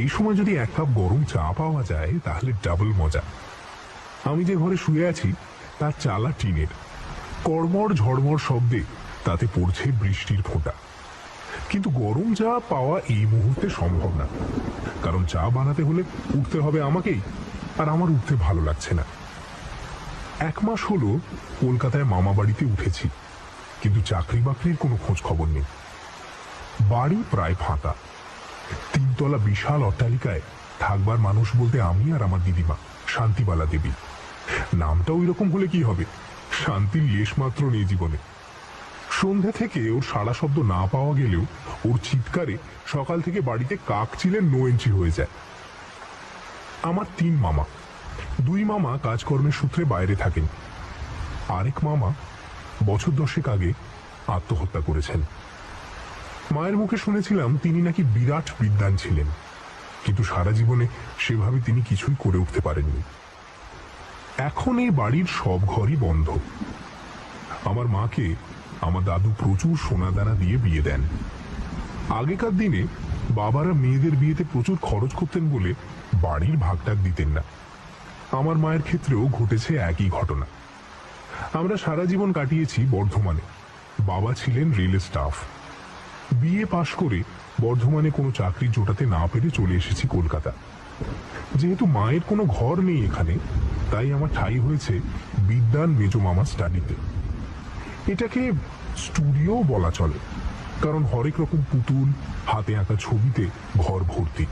এই সময় যদি এক কাপ গরম চা পাওয়া যায় তাহলে ডাবল মজা। আমি যে ঘরে শুয়ে আছি তার চালা টিনের, কড়মড় ঝড়মড় শব্দে তাতে পড়ছে বৃষ্টির ফোঁটা। কিন্তু গরম চা পাওয়া এই মুহূর্তে সম্ভব না, কারণ চা বানাতে হলে উঠতে হবে আমাকেই, আর আমার উঠতে ভালো লাগছে না। 1 মাস হলো কলকাতায় মামা বাড়িতে উঠেছি, কিন্তু চাকরি বাকরির কোনো খোঁজ খবর নেই। বাড়ি প্রায় ফাঁকা। 3 তলা বিশাল অট্টালিকায় থাকবার মানুষ বলতে আমি আর আমার দিদিমা শান্তিবালা দেবী। নামটা ওই রকম হলে কি হবে, শান্তির লেশ মাত্র নেই জীবনে। সন্ধ্যা থেকে ওর সাড়া শব্দ না পাওয়া গেলেও ওর চিৎকারে সকাল থেকে বাড়িতে কাক চিলের নো এন্ট্রি হয়ে যায়। আমার 3 মামা। 2 মামা কাজকর্মের সূত্রে বাইরে থাকেন। আরেক মামা বছর 10 আগে আত্মহত্যা করেছেন। মায়ের মুখে শুনেছিলাম তিনি নাকি বিরাট বিদ্বান ছিলেন, কিন্তু সারা জীবনে সেভাবে তিনি কিছুই করে উঠতে পারেননি। এখন এই বাড়ির সব ঘরই বন্ধ। আমার মাকে আমার দাদু প্রচুর সোনাদানা দিয়ে বিয়ে দেন। আগেকার দিনে বাবারা মেয়েদের বিয়েতে প্রচুর খরচ করতেন বলে বাড়ির ভাগটাক দিতেন না। আমার মায়ের ক্ষেত্রেও ঘটেছে একই ঘটনা। আমরা সারা জীবন কাটিয়েছি বর্ধমানে। বাবা ছিলেন রেল স্টাফ। বিএ পাশ করে বর্ধমানে কোনো চাকরি জোটাতে না পেরে চলে এসেছি কলকাতা। যেহেতু মায়ের কোনো ঘর নেই এখানে, তাই আমার ঠাঁই হয়েছে বিদ্বান মেজো মামা স্টাডিতে। এটাকে স্টুডিও বলা চলে, কারণ হরেক রকম পুতুল, হাতে আঁকা ছবিতে ঘর ভর্তি।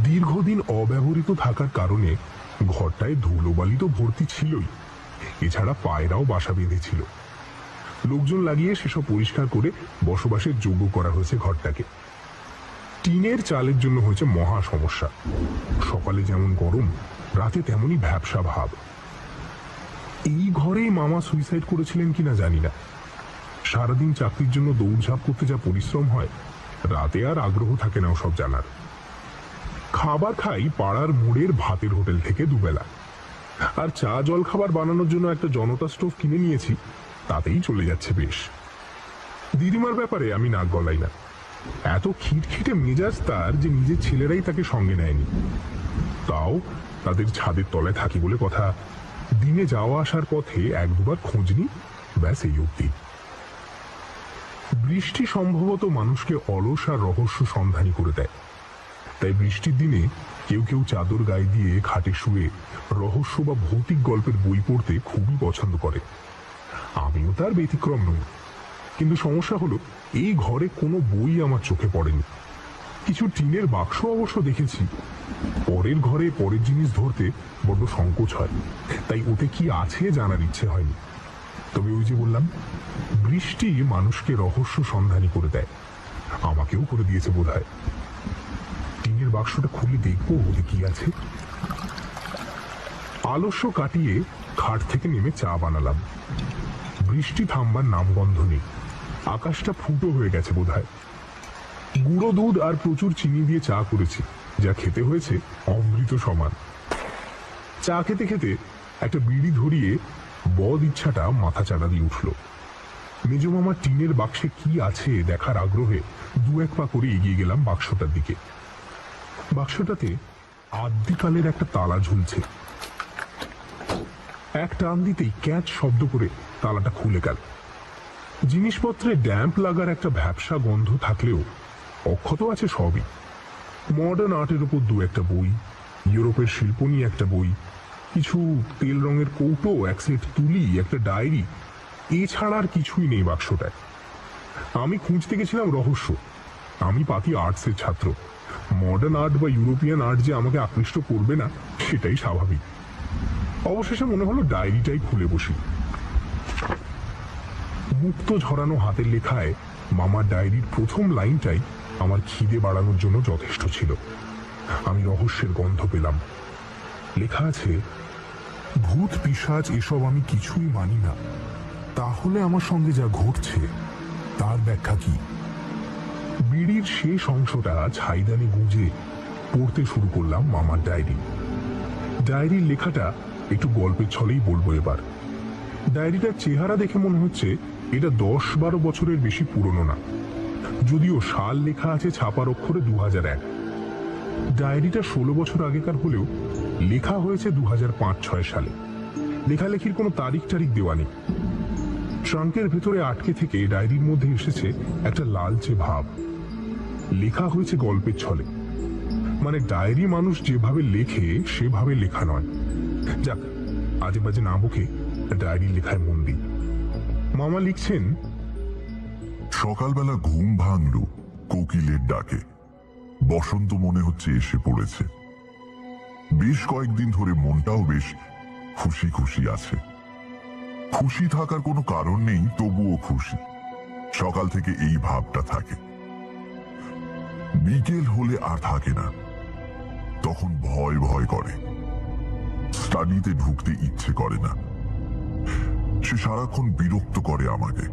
দীর্ঘদিন অব্যবহৃত থাকার কারণে ঘরটায় ধুলোবালি তো ভর্তি ছিলই, এছাড়া পায়রাও বাসা বেঁধেছিল। লোকজন লাগিয়ে সেসব পরিষ্কার করে বসবাসের যোগ্য করা হয়েছে ঘরটাকে। টিনের চালের জন্য হয়েছে মহা সমস্যা। সকালে যেমন গরম, রাতে তেমনই ভ্যাপসা ভাব। এই ঘরেই মামা সুইসাইড করেছিলেন কিনা জানি না। সারাদিন চাকরির জন্য দৌড়ঝাঁপ করতে যা পরিশ্রম হয়, রাতে আর আগ্রহ থাকে না ওসব জানার। খাবার খাই পাড়ার মোড়ের ভাতের হোটেল থেকে দুবেলা, আর চা জল খাবার বানানোর জন্য একটা জনতা স্টোভ কিনে নিয়েছি, তাতেই চলে যাচ্ছে বেশ। দিদিমার ব্যাপারে আমি নাক গলাই না। এত খিটখিটে মেজাজ তার যে নিজের ছেলেরাই তাকে সঙ্গে নেয়নি। তাও তাদের ছাদের তলায় থাকি বলে কথা, দিনে যাওয়া আসার পথে 1-2বার খোঁজ নি, ব্যাস এই অব্দি। বৃষ্টি সম্ভবত মানুষকে অলস আর রহস্য সন্ধানী করে দেয়। তাই বৃষ্টির দিনে কেউ কেউ চাদর গায়ে দিয়ে খাটে শুয়ে রহস্য বা ভৌতিক গল্পের বই পড়তে খুবই পছন্দ করে। আমিও তার ব্যতিক্রম নই। কিন্তু সমস্যা হলো, এই ঘরে কোনো বই আমার চোখে পড়েনি। কিছু টিনের বাক্স অবশ্য দেখেছি। পরের ঘরে পরের জিনিস ধরতে বড্ড সংকোচ হয়, তাই ওতে কি আছে জানার ইচ্ছে হয়নি। তবে ওই যে বললাম, বৃষ্টি মানুষকে রহস্য সন্ধানী করে দেয়। আমাকেও করে দিয়েছে বোধহয়। টিনের বাক্সটা খুলে দেখবো ওতে কি আছে। আলস্য কাটিয়ে খাট থেকে নেমে চা বানালাম। বৃষ্টি থামবার নামগন্ধ নেই। আকাশটা ফুটো হয়ে গেছে বোধহয়। গুঁড়ো দুধ আর প্রচুর চিনি দিয়ে চা করেছি, যা খেতে হয়েছে অমৃত সমান। চা খেতে খেতে একটা বিড়ি ধরিয়ে বদ ইচ্ছাটা মাথা চাড়া দিয়ে উঠল। মেজো মামার টিনের বাক্সে কি আছে দেখার আগ্রহে 2-1 পা করে এগিয়ে গেলাম বাক্সটার দিকে। বাক্সটাতে আদ্যিকালের একটা তালা ঝুলছে। এক টান দিতেই ক্যাচ শব্দ করে তালাটা খুলে গেল। জিনিসপত্রে ড্যাম্প লাগার একটা ভ্যাপসা গন্ধ থাকলেও অক্ষত আছে সবই। মডার্ন আর্টের উপর 2-1টা বই, ইউরোপের শিল্প নিয়ে একটা বই, কিছু তেল রঙের কৌটো, 1 সেট তুলি, একটা ডায়েরি, এছাড়া আর কিছুই নেই বাক্সটায়। আমি খুঁজতে গেছিলাম রহস্য। আমি পাতি আর্টসের ছাত্র। মডার্ন আর্ট বা ইউরোপিয়ান আর্ট যে আমাকে আকৃষ্ট করবে না, সেটাই স্বাভাবিক। অবশেষে মনে হলো ডায়েরিটাই খুলে বসি। মুক্ত ঝরানো হাতের লেখায় মামার ডায়েরির প্রথম লাইনটাই আমার খিদে বাড়ানোর জন্য যথেষ্ট ছিল। আমি রহস্যের গন্ধ পেলাম। লেখা আছে, ভূত পিশাচ এসব আমি কিছুই মানি না, তাহলে আমার সঙ্গে যা ঘটছে তার ব্যাখ্যা কি? বিড়ির শেষ অংশটা ছাইদানি গুঁজে পড়তে শুরু করলাম মামার ডায়েরি। ডায়েরির লেখাটা একটু গল্পের ছলেই বলবো এবার। ডায়েরিটার চেহারা দেখে মনে হচ্ছে এটা 10-12 বছরের বেশি পুরনো না, যদিও সাল লেখা আছে ছাপার অক্ষরে 2001। ডায়েরিটা 16 বছর আগেকার হলেও লেখা হয়েছে 2005-06 সালে। লেখালেখির কোনো তারিখ টারিখ দেওয়া নেই। ট্রাঙ্কের ভেতরে আটকে থেকে ডায়েরির মধ্যে এসেছে একটা লালচে ভাব। লেখা হয়েছে গল্পের ছলে, মানে ডায়েরি মানুষ যেভাবে লেখে সেভাবে লেখা নয়। যাক, আজে বাজে না বকে ডায়েরি লেখায় মন দিই। মামা লিখছেন, সকালবেলা ঘুম ভাঙল কোকিলের ডাকে। বসন্ত মনে হচ্ছে এসে পড়েছে। বেশ কয়েকদিন ধরে মনটাও বেশ খুশি খুশি আছে। খুশি থাকার কোনো কারণ নেই, তবুও খুশি। সকাল থেকে এই ভাবটা থাকে। বিকেল হলে আর থাকে না, তখন ভয় ভয় করে। স্টাডিতে ঢুকতে ইচ্ছে করে না। সে সারাক্ষণ বিরক্ত করে আমাকে।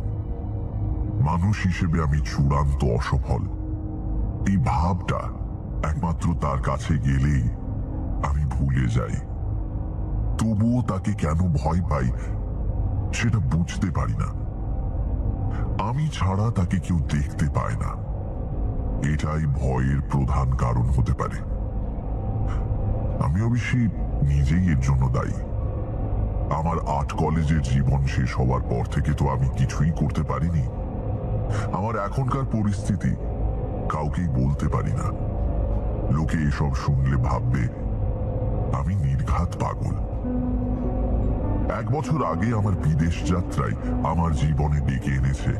মানুষ হিসেবে আমি চূড়ান্ত অসফল। এই ভাবটা একমাত্র তার কাছে গেলেই আমি ভুলে যাই। তবুও তাকে কেন ভয় পাই সেটা বুঝতে পারি না। আমি ছাড়া তাকে কেউ দেখতে পায় না, এটাই ভয়ের প্রধান কারণ হতে পারে। আমি অবশ্যই নিজেই এর জন্য দায়ী। আমার আর্ট কলেজের জীবন শেষ হওয়ার পর থেকে তো আমি কিছুই করতে পারিনি। আমার এখনকার পরিস্থিতি কাউকেই বলতে পারি না। লোকে এসব শুনলে ভাববে আমি নির্ঘাত পাগল। 1 বছর আগে আমার বিদেশ যাত্রায় আমার জীবনে ডেকে এনেছে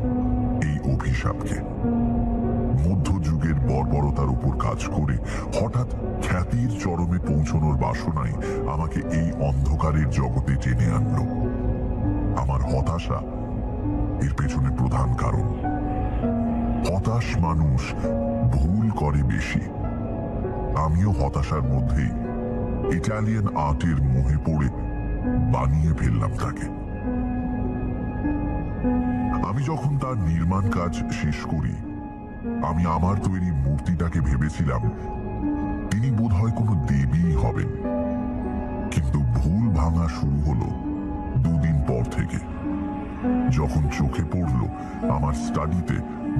এই অভিশাপকে। মধ্যযুগের বর্বরতার উপর কাজ করে হঠাৎ খ্যাতির চরমে পৌঁছানোর বাসনায় আমাকে এই অন্ধকারের জগতে টেনে আনলো। আমার হতাশা এর পেছনে প্রধান কারণ। হতাশ মানুষ ভুল করে বেশি। আমিও হতাশার মধ্যেই ইটালিয়ান আর্টের মোহে পড়ে বানিয়ে ফেললাম তাকে। আমি যখন তার নির্মাণ কাজ শেষ করি, আমি আমার তৈরি মূর্তিটাকে ভেবেছিলাম তিনি বোধহয় কোনো দেবী হবেন। কিন্তু ভুল ভাঙা শুরু হলো 2 দিন পর থেকে, যখন চোখে পড়ল আমার স্টাডিতে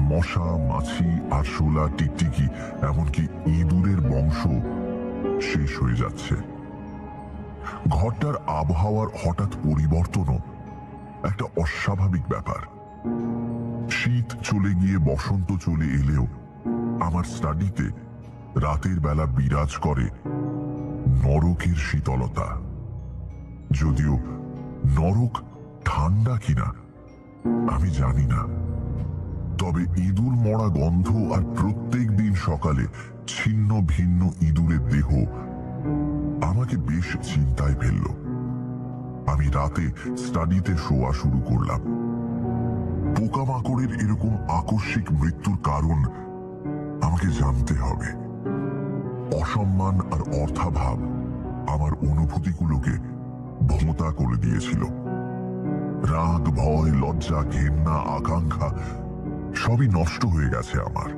মশা, মাছি, আরশোলা, টিকটিকি, এমনকি ইঁদুরের বংশ শেষ হয়ে যাচ্ছে। ঘরটার আবহাওয়ার হঠাৎ পরিবর্তনও একটা অস্বাভাবিক ব্যাপার। শীত চলে গিয়ে বসন্ত চলে এলেও আমার স্টাডিতে রাতের বেলা বিরাজ করে নরকের শীতলতা। যদিও নরক ঠান্ডা কিনা আমি জানি না, তবে ইঁদুর মরা গন্ধ আর প্রত্যেক দিন সকালে ছিন্ন ভিন্ন ইঁদুরের দেহ আমাকে বেশ চিন্তায় ফেলল। আমি রাতে স্টাডিতে শোয়া শুরু করলাম। পোকামাকড়ের এরকম আকস্মিক মৃত্যুর কারণ আমাকে জানতে হবে। অসম্মান আর অর্থাভাব আমার অনুভূতিগুলোকে ভোঁতা করে দিয়েছিল। রাগ, ভয়, লজ্জা, ঘেন্না, আকাঙ্ক্ষা সবই নষ্ট হয়ে গেছে আমার।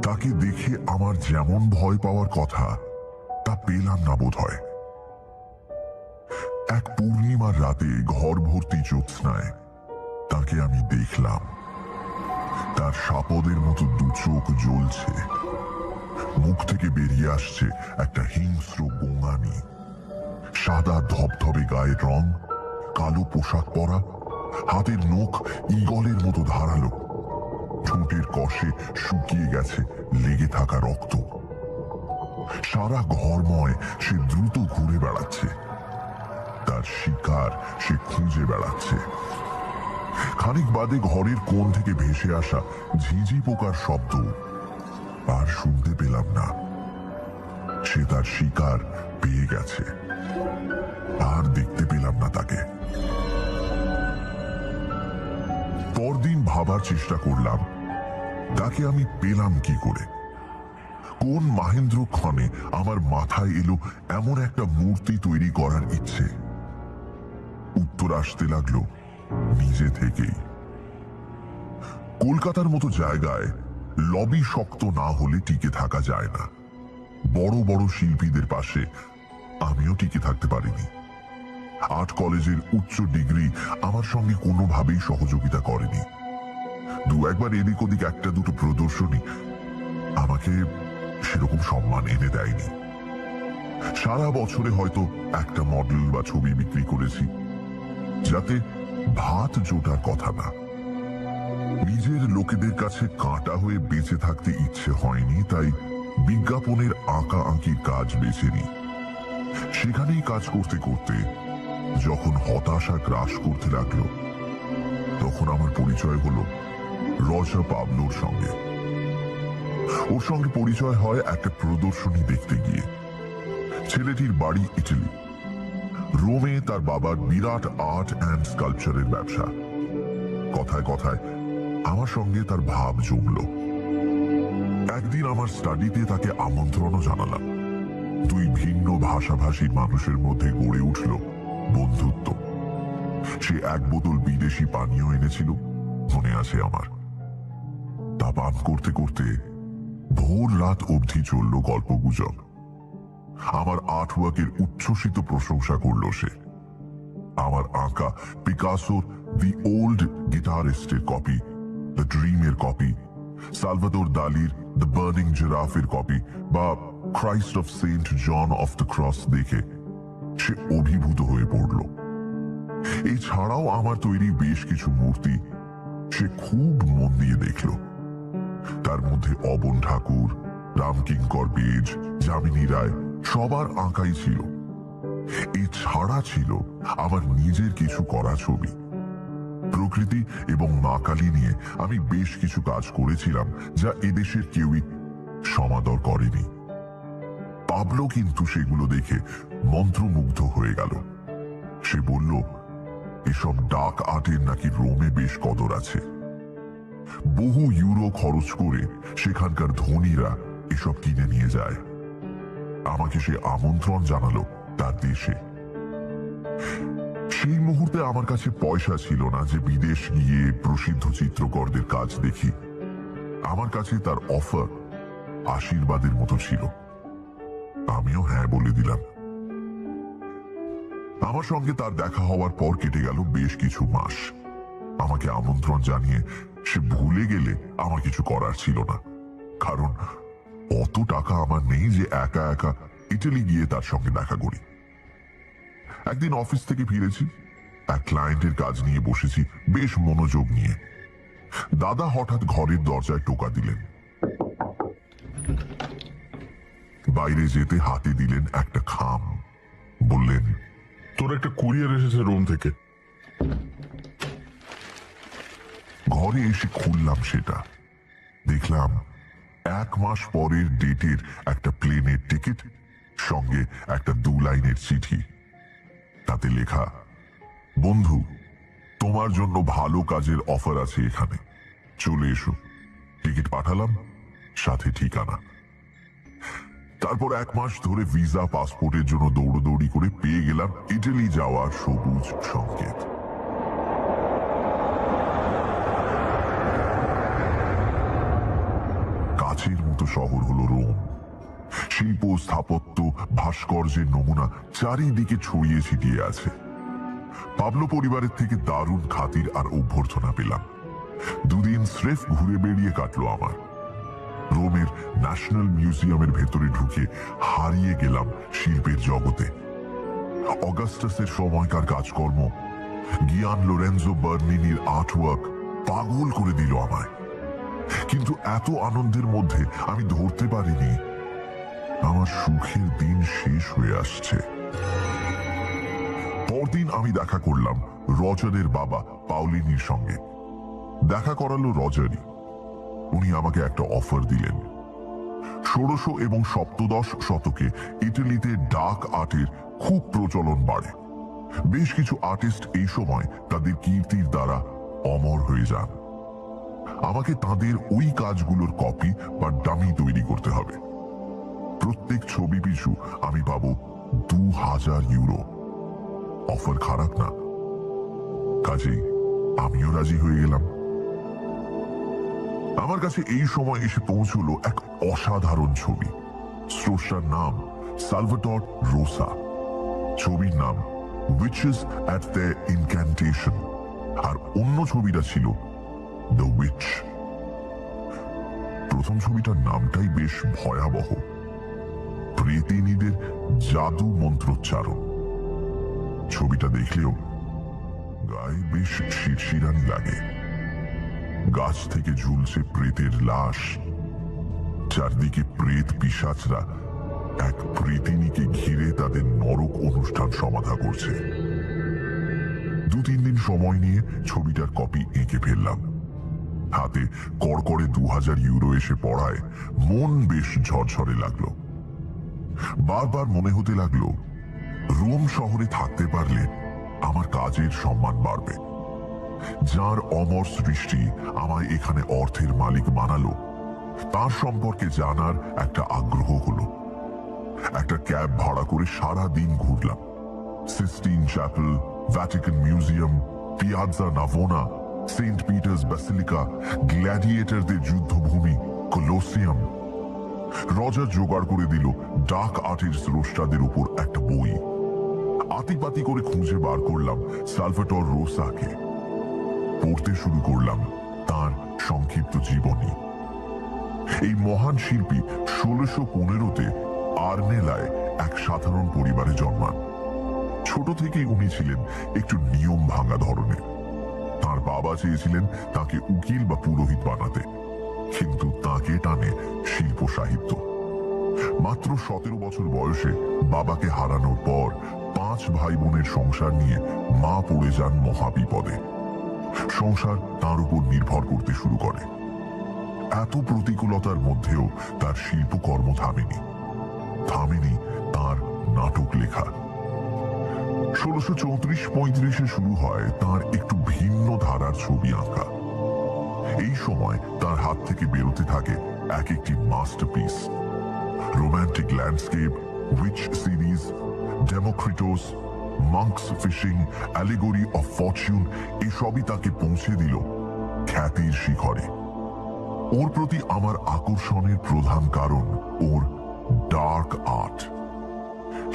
তাকে দেখে আমার যেমন ভয় পাওয়ার কথা তা পেলাম না বোধহয়। এক পূর্ণিমার রাতে ঘর ভর্তি জ্যোৎস্নায় তাকে আমি দেখলাম। তার সাপদের মতো 2 চোখ জ্বলছে। মুখ থেকে বেরিয়ে আসছে একটা হিংস্র গোঙানি। সাদা ধবধবে গায়ের রং, কালো পোশাক পরা, হাতের নখ ঈগলের মতো ধারালো। ঠোঁটের কষে শুকিয়ে গেছে লেগে থাকা রক্ত। সারা ঘরময় সে দ্রুত ঘুরে বেড়াচ্ছে। তার শিকার সে খুঁজে বেড়াচ্ছে। খানিক বাদে ঘরের কোণ থেকে ভেসে আসা ঝিঁঝি পোকার শব্দ আর শুনতে পেলাম না। সে তার শিকার পেয়ে গেছে। আর দেখতে পেলাম না তাকে। পরদিন ভাবার চেষ্টা করলাম তাকে আমি পেলাম কি করে। কোন মাহেন্দ্রক্ষণে আমার মাথায় এলো এমন একটা মূর্তি তৈরি করার ইচ্ছে। উত্তর আসতে লাগলো নিজে থেকেই। কলকাতার মতো জায়গায় লবি শক্ত না হলে টিকে থাকা যায় না। বড় বড় শিল্পীদের পাশে আমিও টিকে থাকতে পারিনি। আর্ট কলেজের উচ্চ ডিগ্রি আমার সঙ্গে কোনোভাবেই সহযোগিতা করেনি। 2-1 বার এদিক ওদিক 1-2 প্রদর্শনী আমাকে সেরকম সম্মান এনে দেয়নি। সারা বছরে হয়তো একটা মডেল বা ছবি বিক্রি করেছি, যাতে ভাত জোটার কথা না। নিজের লোকেদের কাছে কাঁটা হয়ে বেঁচে থাকতে ইচ্ছে হয়নি, তাই বিজ্ঞাপনের আঁকা আঁকির কাজ বেছে নিই। সেখানেই কাজ করতে করতে যখন হতাশা গ্রাস করতে লাগলো, তখন আমার পরিচয় হলো রজা পাবলোর সঙ্গে। ওর সঙ্গে পরিচয় হয় একটা প্রদর্শনী দেখতে গিয়ে। ছেলেটির বাড়ি ইটালি। রোমে তার বাবার বিরাট আর্ট অ্যান্ড স্কাল্পচারের ব্যবসা। কথায় কথায় আমার সঙ্গে তার ভাব জমল। একদিন আমার স্টাডিতে তাকে আমন্ত্রণও জানালাম। দুই ভিন্ন ভাষাভাষী মানুষের মধ্যে গড়ে উঠল বন্ধুত্ব। সে এক বোতল বিদেশি পানীয় এনেছিল, মনে আছে আমার। তা পান করতে করতে ভোর রাত অবধি চলল গল্পগুজব। আমার আর্টওয়ার্কের উচ্ছ্বসিত প্রশংসা করল সে। আমার আঁকা পিকাসোর দি ওল্ড গিটারিস্টের কপি, দ্য ড্রিমের কপি, সালভাদোর দালির দ্য বার্নিং জিরাফের কপি বা Christ of Saint John of the Cross দেখে সে অভিভূত হয়ে পড়ল। এছাড়াও আমার তৈরি বেশ কিছু মূর্তি সে খুব মন দিয়ে দেখল। তার মধ্যে অবন ঠাকুর, রামকিঙ্কর বেজ, যামিনী রায় সবার আঁকাই ছিল। এছাড়া ছিল আমার নিজের কিছু করা ছবি। প্রকৃতি এবং মা কালী নিয়ে আমি বেশ কিছু কাজ করেছিলাম, যা এদেশের কেউই সমাদর করেনি। পাবলো কিন্তু সেগুলো দেখে মন্ত্রমুগ্ধ হয়ে গেল। সে বলল, এসব ডাক আর্টের নাকি রোমে বেশ কদর আছে। বহু ইউরো খরচ করে সেখানকার ধনীরা এসব কিনে নিয়ে যায়। আমাকে সে আমন্ত্রণ জানালো তার দেশে। সেই মুহূর্তে আমার কাছে পয়সা ছিল না যে বিদেশ গিয়ে প্রসিদ্ধ চিত্রকরদের কাজ দেখি। আমার কাছে তার অফার আশীর্বাদের মতো ছিল। আমিও হ্যাঁ বলে দিলাম। আমার সঙ্গে তার দেখা হওয়ার পর কেটে গেল বেশ কিছু মাস। আমাকে আমন্ত্রণ জানিয়ে সে ভুলে গেলে আমার কিছু করার ছিল না, কারণ অত টাকা আমার নেই যে একা একা ইটালি গিয়ে তার সঙ্গে দেখা করি। একদিন অফিস থেকে ফিরেছি, এক ক্লায়েন্টের কাজ নিয়ে বসেছি বেশ মনোযোগ নিয়ে। দাদা হঠাৎ ঘরের দরজায় টোকা দিলেন। বাইরে যেতে হাতে দিলেন একটা খাম। বললেন, তোর একটা কুরিয়ার এসেছে রোম থেকে। ঘরে এসে খুললাম সেটা। দেখলাম 1 মাস পরের ডেটের একটা প্লেনের টিকিট, সঙ্গে একটা 2 লাইনের চিঠি। তাতে লেখা, বন্ধু, তোমার জন্য ভালো কাজের অফার আছে এখানে, চলে এসো। টিকিট পাঠালাম, সাথে ঠিকানা। তারপর 1 মাস ধরে ভিসা পাসপোর্টের জন্য দৌড়দৌড়ি করে পেয়ে গেলাম ইটালি যাওয়ার সবুজ সংকেত। কাছের মতো শহর হলো রোম। শিল্প, স্থাপত্য, ভাস্কর্যের নমুনা চারিদিকে ছড়িয়ে ছিটিয়ে আছে। পাবলো পরিবারের থেকে দারুণ খাতির আর অভ্যর্থনা পেলাম। 2 দিন স্রেফ ঘুরে বেড়িয়ে কাটলো আমার। রোমের ন্যাশনাল মিউজিয়ামের ভেতরে ঢুকে হারিয়ে গেলাম শিল্পের জগতে। অগাস্টাসের সময়কার কাজকর্ম, গিয়ান লোরেনজো বার্নিনির আর্টওয়ার্ক পাগল করে দিল আমায়। কিন্তু এত আনন্দের মধ্যে আমি ধরতে পারিনি আমার সুখের দিন শেষ হয়ে আসছে। পরদিন আমি দেখা করলাম রজারের বাবা পাউলিনির সঙ্গে। দেখা করালো রজারই। উনি আমাকে একটা অফার দিলেন। 16 এবং 17 শতকে ইটালিতে ডাক আর্টের খুব প্রচলন বাড়ে। বেশ কিছু আর্টিস্ট এই সময় তাদের কীর্তির দ্বারা অমর হয়ে যান। আমাকে তাদের ওই কাজগুলোর কপি বা ডামি তৈরি করতে হবে। প্রত্যেক ছবি পিছু আমি পাবো 2000 ইউরো। অফার খারাপ না, কাজেই আমিও রাজি হয়ে গেলাম। আমার কাছে এই সময় এসে পৌঁছলো এক অসাধারণ ছবি। স্রষ্টার নাম সালভাটর রোসা। ছবির নাম উইচেস অ্যাট দ্য ইনক্যান্টেশন, আর অন্য ছবিটা ছিল দ্য উইচ। প্রথম ছবিটার নামটাই বেশ ভয়াবহ, প্রেতিনীদের জাদু মন্ত্রোচ্চারণ। ছবিটা দেখলেও গায়ে বেশ শিরশিরানি লাগে। গাছ থেকে ঝুলছে প্রেতের লাশ, চারদিকে প্রেত পিশাচরা এক প্রেতিনীকে ঘিরে তাদের নরক অনুষ্ঠান সমাধা করছে। 2-3 দিন সময় নিয়ে ছবিটার কপি এঁকে ফেললাম। হাতে কড়কড়ে 2000 ইউরো এসে পড়ায় মন বেশ ঝরঝরে লাগলো। বারবার মনে হতে লাগলো রোম শহরে থাকতে পারলে আমার কাজের সম্মান বাড়বে। যার অমর সৃষ্টি আমায় এখানে অর্থের মালিক বানালো, তার সম্পর্কে জানার একটা আগ্রহ হলো। একটা ক্যাব ভাড়া করে সারা দিন ঘুরলাম। Sistine Chapel, Vatican Museum, Piazza Navona, Saint Peter's Basilica, গ্ল্যাডিয়েটরদের যুদ্ধভূমি কলোসিয়াম। রজার জোগাড় করে দিল ডার্ক আর্টের স্রষ্টাদের উপর একটা বই। আতিপাতি করে খুঁজে বার করলাম সালভাটর রোসাকে। পড়তে শুরু করলাম তার সংক্ষিপ্ত জীবনী। এই মহান শিল্পী 1615-তে আর্নেলায় এক সাধারণ পরিবারে জন্মান। ছোট থেকেই উনি ছিলেন একটু নিয়ম ভাঙা ধরনের। তার বাবা চেয়েছিলেন তাকে উকিল বা পুরোহিত বানাতে, কিন্তু তাকে টানে শিল্প সাহিত্য। মাত্র 17 বছর বয়সে বাবাকে হারানোর পর 5 ভাই বোনের সংসার নিয়ে মা পড়ে যান মহাবিপদে। সংসার তার উপর নির্ভর করতে শুরু করে। এত প্রতিকূলতার মধ্যেও তার শিল্পকর্ম থামেনি তার নাটক লেখা। 1634-35-এ শুরু হয় তার একটু ভিন্ন ধারার ছবি আঁকা। এই সময় তার হাত থেকে বেরোতে থাকে এক একটি masterpiece. Romantic landscape, witch series, Democritus, monks fishing, allegory of fortune এসবই তাকে পৌঁছে দিল খ্যাতির শিখরে। ওর প্রতি আমার আকর্ষণের প্রধান কারণ ওর ডার্ক আর্ট।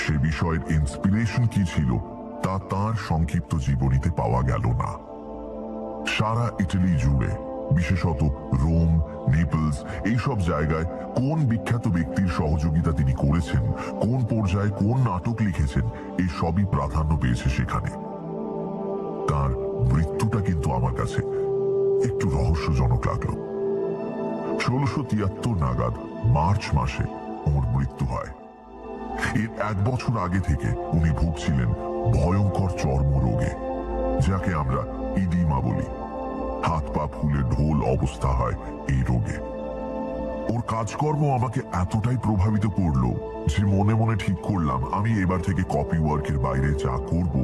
সে বিষয়ের ইন্সপিরেশন কি ছিল তা তার সংক্ষিপ্ত জীবনীতে পাওয়া গেল না। সারা ইটালি জুড়ে, বিশেষত রোম, নেপলস এইসব জায়গায় কোন বিখ্যাত ব্যক্তির সহযোগিতা তিনি করেছেন, কোন পর্যায়ে কোন নাটক লিখেছেন, এই সবই প্রাধান্য পেয়েছে সেখানে। তার মৃত্যুটা কিন্তু আমার কাছে একটু রহস্যজনক লাগলো। 1673 নাগাদ মার্চ মাসে ওর মৃত্যু হয়। এর 1 বছর আগে থেকে উনি ভুগছিলেন ভয়ঙ্কর চর্মরোগে, যাকে আমরা ইডিমা বলি। হাত পা ফুলে ঢোল অবস্থা হয় এই রোগে। ওর কাজকর্ম আমাকে এতটাই প্রভাবিত করলো যে মনে মনে ঠিক করলাম আমি এবার থেকে কপি ওয়ার্কের বাইরে যা করব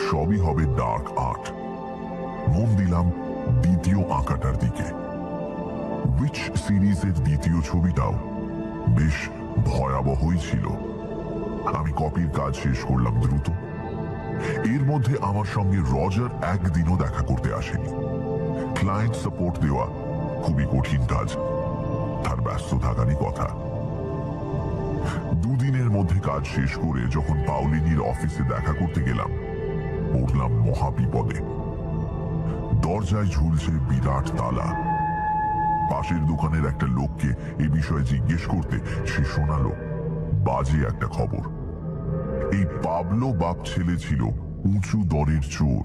সবই হবে ডার্ক আর্ট। মন দিলাম দ্বিতীয় আঁকাটার দিকে। উইচ সিরিজের দ্বিতীয় ছবিটাও বেশ ভয়াবহই ছিল। আমি কপির কাজ শেষ করলাম দ্রুত। এর মধ্যে আমার সঙ্গে রজার একদিনও দেখা করতে আসেনি। ক্লায়েন্ট সাপোর্ট দেওয়া খুবই কঠিন কাজ, তার ব্যস্ত থাকারই কথা। 2 দিনের মধ্যে কাজ শেষ করে যখন পাউলিনির অফিসে দেখা করতে গেলাম, পড়লাম মহাবিপদে। দরজায় ঝুলছে বিরাট তালা। পাশের দোকানের একটা লোককে এ বিষয়ে জিজ্ঞেস করতে সে শোনালো বাজে একটা খবর। এই পাবলো বাপ ছেলে ছিল উঁচু দরের চোর।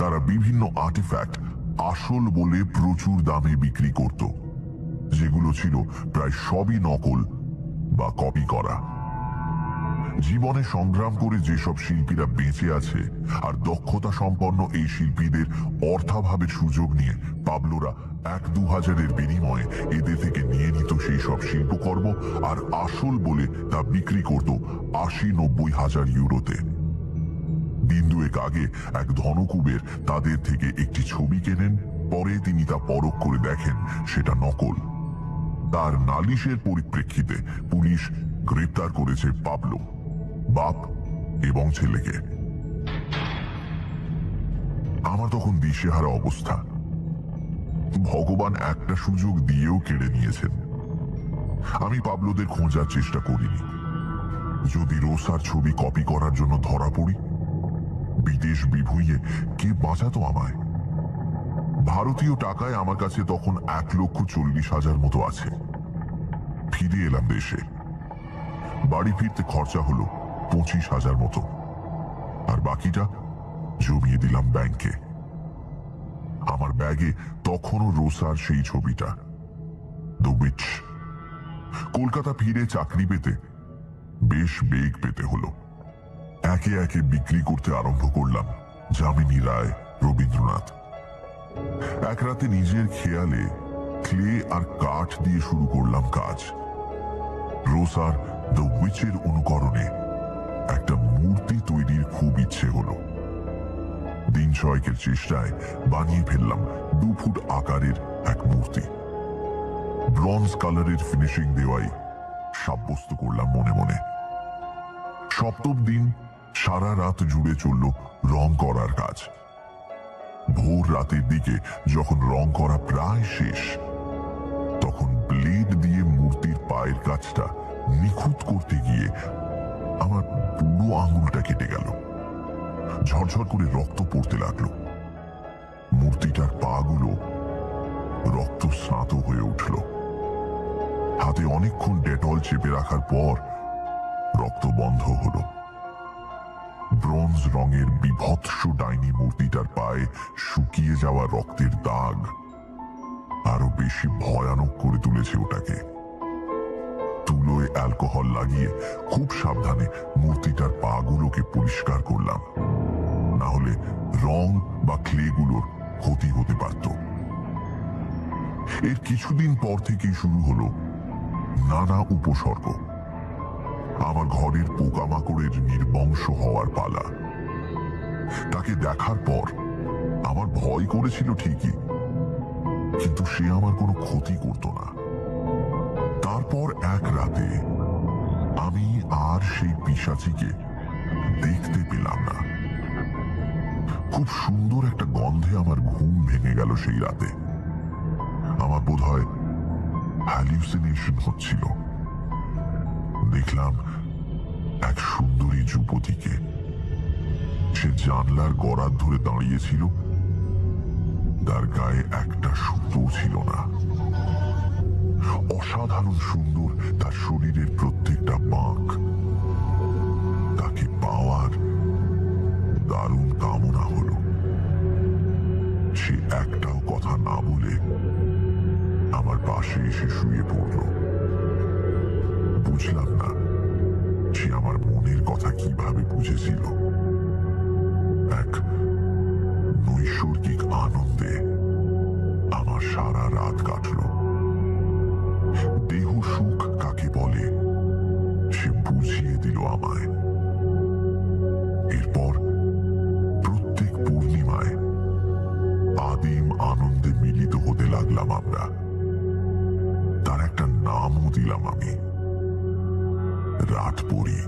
তারা বিভিন্ন আর্টিফ্যাক্ট আসল বলে প্রচুর দামে বিক্রি করত, যেগুলো ছিল প্রায় সবই নকল বা কপি করা। জীবনে সংগ্রাম করে যেসব শিল্পীরা বেঁচে আছে আর দক্ষতা সম্পন্ন এই শিল্পীদের অর্থাভাবের সুযোগ নিয়ে পাবলোরা 1-2 হাজারের বিনিময়ে এদের থেকে নিয়ে নিত সেই সব শিল্পকর্ম, আর আসল বলে তা বিক্রি করত 80-90 হাজার ইউরোতে। দিন 2 আগে এক ধনকুবের তাদের থেকে একটি ছবি কেনেন। পরে তিনি তা পরখ করে দেখেন সেটা নকল। তার নালিশের পরিপ্রেক্ষিতে পুলিশ গ্রেপ্তার করেছে পাবলো, বাপ এবং ছেলেকে। আমার তখন দিশেহারা অবস্থা। ভগবান একটা সুযোগ দিয়েও কেড়ে নিয়েছেন। আমি পাবলোদের খোঁজার চেষ্টা করিনি। যদি রোসার ছবি কপি করার জন্য ধরা পড়ি, বিদেশ বিভুঁইয়ে কে বাঁচাতো আমায়? ভারতীয় টাকায় আমার কাছে তখন 1,40,000 মতো আছে। ফিরে এলাম দেশে। বাড়ি ফিরতে খরচা হলো 25,000 মতো, আর বাকিটা জমিয়ে দিলাম ব্যাংকে। আমার ব্যাগে তখনও রোসার সেই ছবিটা, দ্য উইচ। কলকাতা ফিরে চাকরি পেতে বেশ বেগ পেতে হলো। একে একে বিক্রি করতে আরম্ভ করলাম যামিনী রায়, রবীন্দ্রনাথ। এক রাতে নিজের খেয়ালে ক্লে আর কাঠ দিয়ে শুরু করলাম কাজ। রোসার দ্য উইচের অনুকরণে একটা মূর্তি তৈরির খুব ইচ্ছে হলো। দিন ছয়েকের চেষ্টায় বানিয়ে ফেললাম 2 ফুট আকারের এক মূর্তি। ব্রঞ্জ কালারের ফিনিশিং দেওয়াই সাব্যস্ত করলাম মনে মনে। সপ্তম দিন সারা রাত জুড়ে চলল রং করার কাজ। ভোর রাতের দিকে যখন রং করা প্রায় শেষ, তখন ব্লেড দিয়ে মূর্তির পায়ের কাজটা নিখুঁত করতে গিয়ে আমার বুড়ো আঙুলটা কেটে গেল। ঝরঝর করে রক্ত পড়তে লাগলো। মূর্তিটার পাগুলো রক্ত স্নাত হয়ে উঠল। হাতে অনেকক্ষণ ডেটল চেপে রাখার পর রক্ত বন্ধ হলো। ব্রোঞ্জ রঙের বিভৎস ডাইনি মূর্তিটার পায়ে শুকিয়ে যাওয়া রক্তের দাগ আরো বেশি ভয়ানক করে তুলেছে ওটাকে। তুলোয় অ্যালকোহল লাগিয়ে খুব সাবধানে মূর্তিটার পাগুলোকে পরিষ্কার করলাম, না হলে রং বা ক্লেগুলোর ক্ষতি হতে পারত। এর কিছুদিন পর থেকেই শুরু হলো নানা উপসর্গ। আমার ঘরের পোকামাকড়ের নির্বংশ হওয়ার পালা। তাকে দেখার পর আমার ভয় করেছিল ঠিকই, কিন্তু সে আমার কোনো ক্ষতি করত না। তারপর এক রাতে আমি আর সেই পিশাচিকে দেখতে পেলাম না। খুব সুন্দর একটা গন্ধে আমার ঘুম ভেঙে গেল সেই রাতে। আমার বোধহয় হ্যালিউসিনেশন হচ্ছিল। দেখলাম এক সুন্দরী যুবতীকে। সে জানলার গড়াত ধরে দাঁড়িয়েছিল। তার গায়ে একটা সুতো ছিল না। অসাধারণ সুন্দর তার শরীরের প্রত্যেকটা বাঁক। তাকে পাওয়ার দারুণ কামনা হলো। সে একটাও কথা না বলে আমার পাশে এসে শুয়ে পড়ল। বুঝলাম না সে আমার মনের কথা কিভাবে বুঝেছিল। এক নৈসর্গিক আনন্দে আমার সারা রাত কাটল। দেহ সুখ কাকে বলে সে বুঝিয়ে দিল আমায়। এরপর প্রত্যেক পূর্ণিমায় আদিম আনন্দে মিলিত হতে লাগলাম আমরা। তার একটা নামও দিলাম আমি, রাতপরী।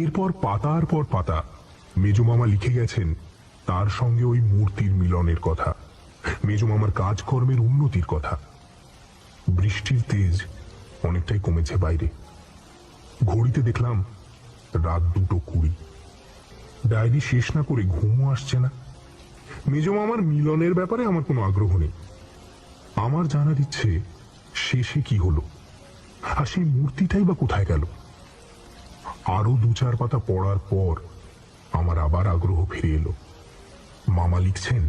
এরপর পাতার পর পাতা মেজমামা লিখে গেছেন তার সঙ্গে ওই মূর্তির মিলনের কথা, মেজমামার কাজকর্মের উন্নতির কথা। বৃষ্টির তেজ অনেকটাই কমেছে বাইরে। ঘড়িতে দেখলাম রাত 2:20। ডায়েরি শেষ না করে ঘুমও আসছে না। মেজমামার মিলনের ব্যাপারে আমার কোনো আগ্রহ নেই। আমার জানার ইচ্ছে শেষে কি হলো, আর সেই মূর্তিটাই বা কোথায় গেল। আরো 2-4 পাতা পড়ার পর আমার আবার আগ্রহ ফিরে এলো। মামা লিখছেন,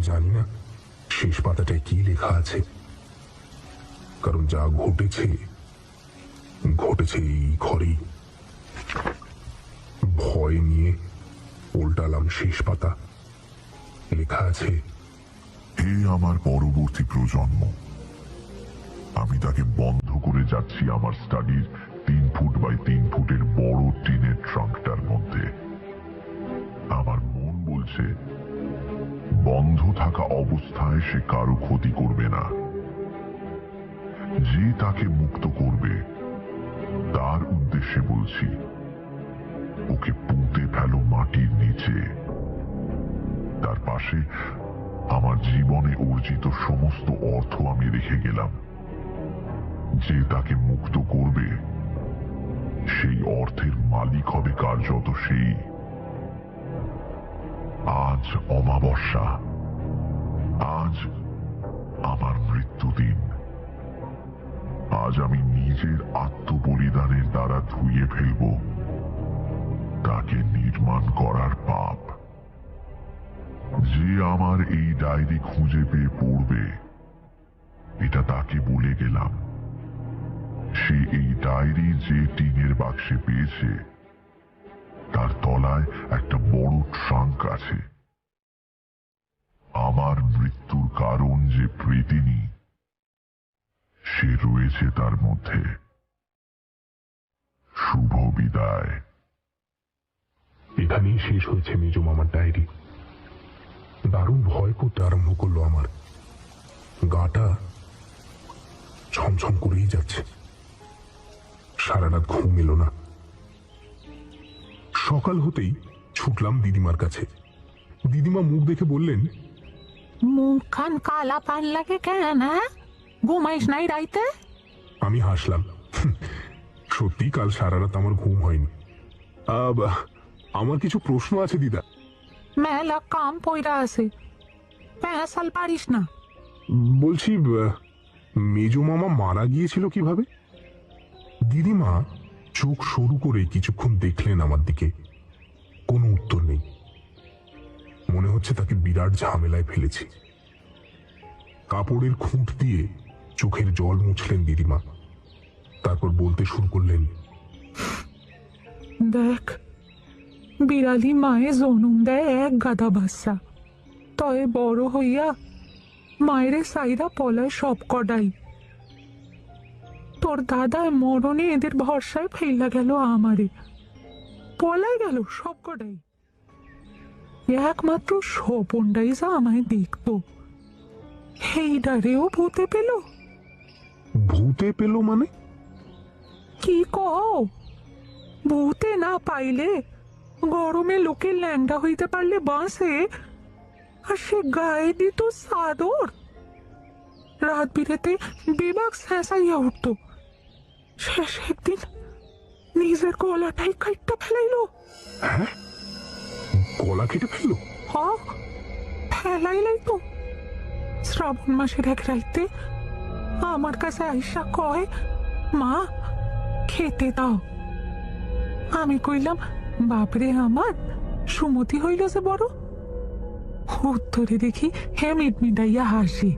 জানি না শেষ পাতাটায় কি লেখা আছে, কারণ যা ঘটেছে ঘটেছে এই ঘরেই। ভয় নিয়ে উল্টালাম শেষ পাতা। লেখা আছে, হে আমার পরবর্তী প্রজন্ম, আমি তাকে বন্ধ করে যাচ্ছি আমার স্টাডির 3 ফুট বাই 3 ফুটের বড় টিনের ট্রাঙ্কটার মধ্যে। আমার মন বলছে বন্ধ থাকা অবস্থায় সে কারো ক্ষতি করবে না। যে তাকে মুক্ত করবে তার উদ্দেশ্যে বলছি, ওকে পুঁতে ফেলো মাটির নিচে। তার পাশে আমার জীবনে অর্জিত সমস্ত অর্থ আমি রেখে গেলাম। যে তাকে মুক্ত করবে সেই অর্থের মালিক হবে কার্যত সেই। আজ অমাবস্যা, আজ আমার মৃত্যুদিন। আজ আমি নিজের আত্মবলিদানের দ্বারা ধুয়ে ফেলব তাকে নির্মাণ করার পাপ। যে আমার এই ডায়েরি খুঁজে পেয়ে পড়বে, এটা তাকে বলে গেলাম। সে এই ডায়েরি যে টিনের বাক্সে পেয়েছে তার তলায় একটা বড় ট্রাঙ্ক আছে। আমার মৃত্যুর কারণ যে প্রেতিনী, সে রয়েছে তার মধ্যে। শুভ বিদায়। এখানেই শেষ হয়েছে মেজো মামার ডায়েরি। দারুণ ভয় করতে আরম্ভ করলো আমার। গাটা ছমছম করেই যাচ্ছে। সারা রাত ঘুম এলো না। সকাল হতেই ছুটলাম দিদিমার কাছে। দিদিমা মুখ দেখে বললেন, মুখ খান কালা পান লাগে কেন? ঘুমাইস নাই রাইতে? আমি হাসলাম। সত্যি কাল সারা রাত আমার ঘুম হয়নি। আমার কিছু প্রশ্ন আছে দিদা। মেলা কাম পয়রা আছে, পেঁচাল পারিস না। বলছি, মেজো মামা মারা গিয়েছিল কিভাবে? দিদিমা চোখ সরু করে কিছুক্ষণ দেখলেন আমার দিকে। কোনো উত্তর নেই। মনে হচ্ছে তাকে বিরাট ঝামেলায় ফেলেছি। কাপড়ের খুঁট দিয়ে চোখের জল মুছলেন দিদিমা। তারপর বলতে শুরু করলেন, দেখ, বিড়ালি মায়ে জনম দেয় এক গাদা বাচ্চা, তয়ে বড় হইয়া মায়েরে সাইরা পলায় সব কটাই। তোর দাদায় মরণে এদের ভরসায় ফেলা গেল আমারে, পলায় গেল সব কটাই। একমাত্র স্বপনটাই যা আমায় দেখতো, এইটারেও ভূতে পেল। ভূতে পেল মানে? কি কও? ভূতে না পাইলে গরমে লোকে ল্যাংডা হইতে পারলে বাঁচে, আর সে গায়ে দিত চাদর। রাত বিরেতে বেবাক শেষাইয়া উঠত। শেষ একদিন নিজের গলাটাই কাটটা ফেলাইলো। হ্যাঁ, গলা কেটে ফেললো? ফেলাইলাই তো। শ্রাবণ মাসের এক রাইতে আমার কাছে আইসা কয়, মা খেতে দাও। আমি কইলাম, বাপরে আমার, সুমতি হইল যে বড়। উত্তরে দেখি হেমিট মিটাইয়া হাসি।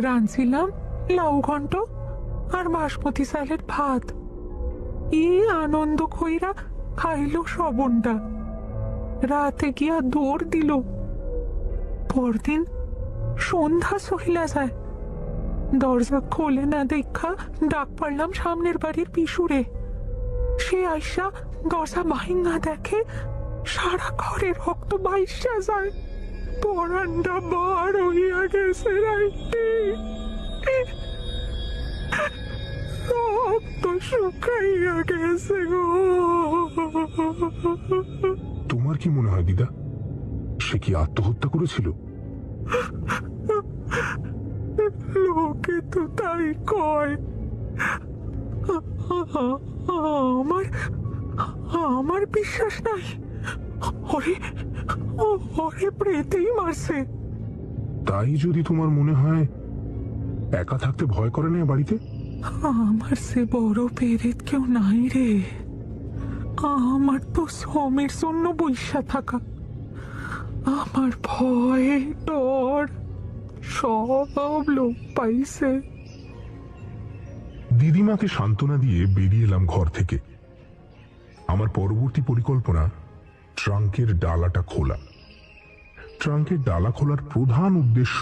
রাঁধছিলাম লাউ ঘন্ট আর বাসমতি চালের ভাত। ই আনন্দ কইরা খাইল শ্রবণটা। রাতে গিয়া দৌড় দিল। পরদিন সন্ধ্যা সহিলা যায়। দরজা খোলে না দেখা ডাক পারলাম সামনের বাড়ির পিসুরে। সে আইসা দরজা ভাঙা দেখে সারা ঘরের রক্ত বাইসা যায়। পরান্ডা বার হইয়া গেছে রাইতে, রক্ত শুকাইয়া গেছে গো। তোমার কি মনে হয় দিদা, সে কি আত্মহত্যা করেছিল? লোকে তো তাই কয়। আমার আমার বিশ্বাস নাই। ওরে ওরে প্রেতেই মারছে। তাই যদি তোমার মনে হয়, একা থাকতে ভয় করে না বাড়িতে? আমার সে বড় পেরেত কেউ নাই রে। আমার তো শ্রমের জন্য বৈশা থাকা। আমার ভয় ডর সব লোক পাইছে। দিদিমাকে সান্ত্বনা দিয়ে বেরিয়ে এলাম ঘর থেকে। আমার পরবর্তী পরিকল্পনা ট্রাঙ্কের ডালাটা খোলা। ট্রাঙ্কের ডালা খোলার প্রধান উদ্দেশ্য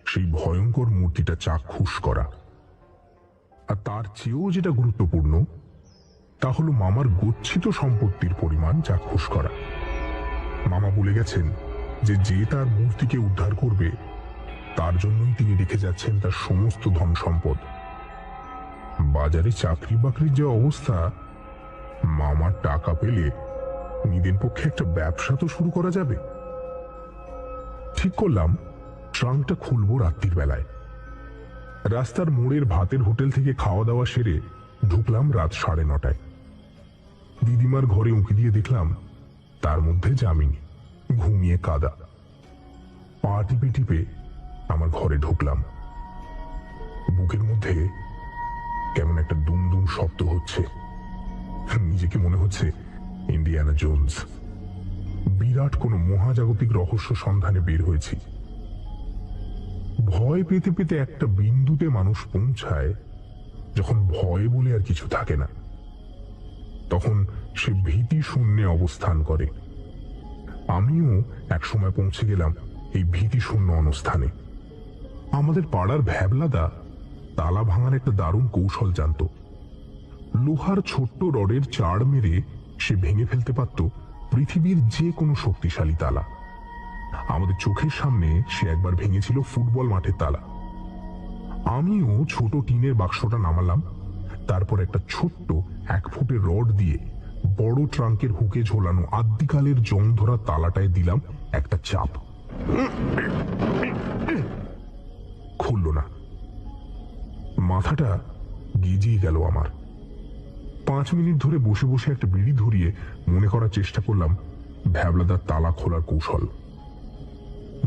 সেই ভয়ঙ্কর মূর্তিটা চাক্ষুষ করা, আর তার চেয়েও যেটা গুরুত্বপূর্ণ তা হলো মামার গচ্ছিত সম্পত্তির পরিমাণ চাক্ষুষ করা। মামা বলে গেছেন যে যে তার মূর্তিকে উদ্ধার করবে তার জন্যই তিনি রেখে যাচ্ছেন তার সমস্ত ধন সম্পদ। বাজারে চাকরি বাকরির যে অবস্থা, মামার টাকা পেলে নিজের পক্ষে একটা ব্যবসা তো শুরু করা যাবে। ঠিক করলাম ট্রাঙ্কটা খুলবো রাত্রির বেলায়। রাস্তার মোড়ের ভাতের হোটেল থেকে খাওয়া দাওয়া সেরে ঢুকলাম রাত 9:30। দিদিমার ঘরে উঁকি দিয়ে দেখলাম তার মধ্যে যামিনী ঘুমিয়ে কাদা। পা টিপে টিপে আমার ঘরে ঢুকলাম। বুকের মধ্যে কেমন একটা দুমদুম শব্দ হচ্ছে। নিজেকে মনে হচ্ছে ইন্ডিয়ানা জোনস। বিরাট কোনো মহাজাগতিক রহস্য সন্ধানে বের হয়েছি। ভয় পেতে পেতে একটা বিন্দুতে মানুষ পৌঁছায় যখন ভয় বলে আর কিছু থাকে না, তখন সে ভীতি শূন্যে অবস্থান করে। আমিও একসময় পৌঁছে গেলাম এই ভীতি শূন্য অবস্থানে। আমাদের পাড়ার ভ্যাবলাদা তালা ভাঙার একটা দারুণ কৌশল জানত। লোহার ছোট্ট রডের চাড় মেরে সে ভেঙে ফেলতে পারত পৃথিবীর যে কোনো শক্তিশালী তালা। আমাদের চোখের সামনে সে একবার ভেঙেছিল ফুটবল মাঠের তালা। আমিও ছোট টিনের বাক্সটা নামালাম, তারপর একটা ছোট্ট 1 ফুটের রড দিয়ে বড় ট্রাঙ্কের হুকে ঝোলানো আদ্যিকালের জং ধরা তালাটায় দিলাম একটা চাপ। খুলল না। মাথাটা গেজিয়ে গেল আমার। 5 মিনিট ধরে বসে বসে একটা বিড়ি ধরিয়ে মনে করার চেষ্টা করলাম ভ্যাবলাদার তালা খোলার কৌশল।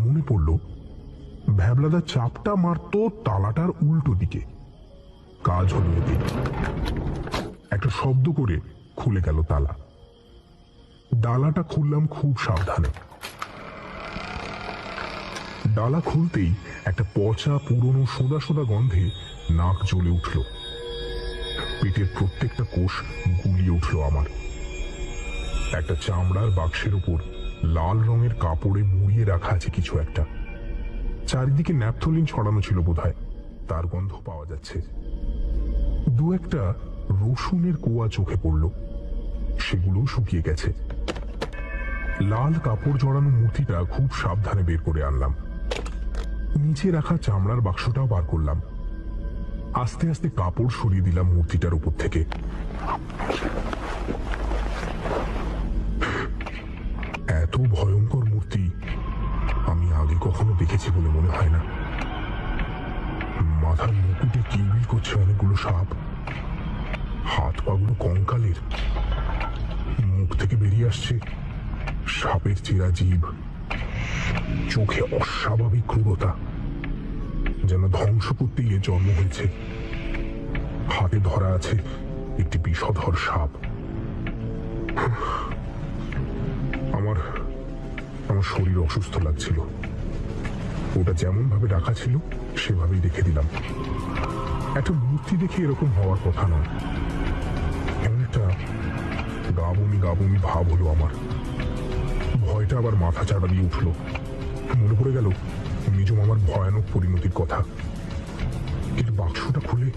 মনে পড়ল ভ্যাবলাদার চাপটা মারত তালাটার উল্টো দিকে। কাজ হলো এতে। একটা শব্দ করে খুলে গেল তালা। ডালাটা খুললাম খুব সাবধানে। ডালা খুলতেই একটা পচা পুরনো সোদা সোদা গন্ধে নাক জ্বলে উঠল। পেটের প্রত্যেকটা কোষ গুলিয়ে উঠল আমার। একটা চামড়ার বাক্সের উপর লাল রঙের কাপড়ে মুড়িয়ে রাখা আছে কিছু একটা। চারিদিকে ন্যাপথলিন ছড়ানো ছিল বোধহয়, তার গন্ধ পাওয়া যাচ্ছে। 2-একটা রসুনের কোয়া চোখে পড়ল, সেগুলো শুকিয়ে গেছে। লাল কাপড় জড়ানো মূর্তিটা খুব সাবধানে বের করে আনলাম। নিচে রাখা চামড়ার বাক্সটাও বার করলাম। আস্তে আস্তে কাপড় সরিয়ে দিলাম মূর্তিটার উপর থেকে। এত ভয়ঙ্কর মূর্তি আমি আগে কখনো দেখেছি বলে মনে হয় না। মাথার মুকুটে কিলবিল করছে অনেকগুলো সাপ। হাত পাগুলো কঙ্কালের। মুখ থেকে বেরিয়ে আসছে সাপের চেরা জিভ। চোখে অস্বাভাবিক ক্রূরতা, যেন ধ্বংস করতে গিয়ে জন্ম হয়েছে। হাতে ধরা আছে একটি বিষধর সাপ। আমার শরীর অসুস্থ লাগছিল। ওটা যেমন ভাবে রাখা ছিল সেভাবেই রেখে দিলাম। একটা মূর্তি দেখে এরকম হওয়ার কথা নয়। এমন একটা গাবনি গাবনি ভাব হলো আমার। ভয়টা আবার মাথা চাড়া দিয়ে উঠল। মনে পড়ে গেল নিজ আমার ভয়ানক পরিণতির কথা। কিন্তু বাক্সটা খুলে